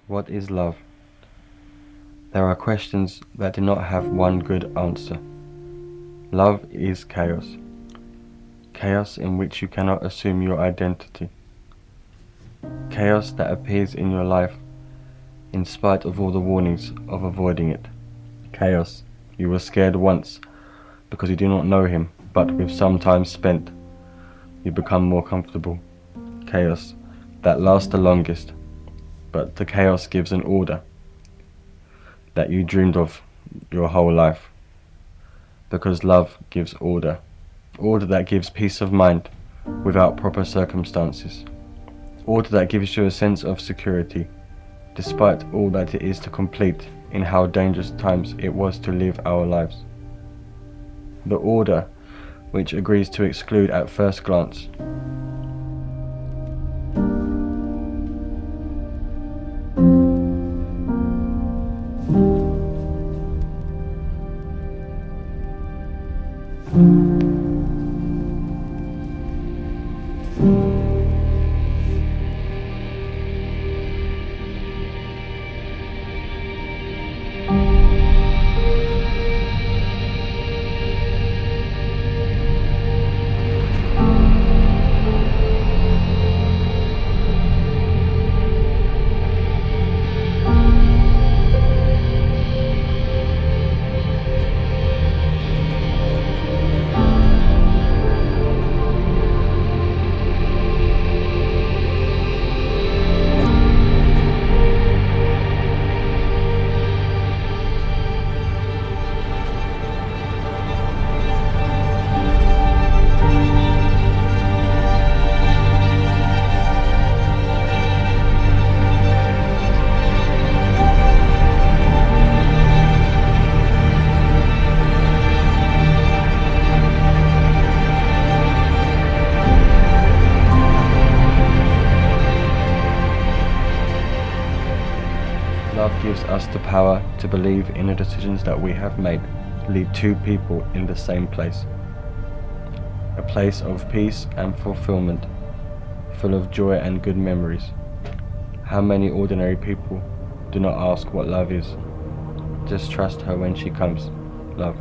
What is love? There are questions that do not have one good answer. Love is chaos. Chaos in which you cannot assume your identity. Chaos that appears in your life in spite of all the warnings of avoiding it. Chaos you were scared once because you do not know him, but with some time spent, you become more comfortable. Chaos that lasts the longest, but the chaos gives an order that you dreamed of your whole life. Because love gives order. Order that gives peace of mind without proper circumstances. Order that gives you a sense of security, despite all that it is to complete in how dangerous times it was to live our lives. The order which agrees to exclude at first glance. Love gives us the power to believe in the decisions that we have made lead two people in the same place. A place of peace and fulfillment, full of joy and good memories. How many ordinary people do not ask what love is? Just trust her when she comes. Love.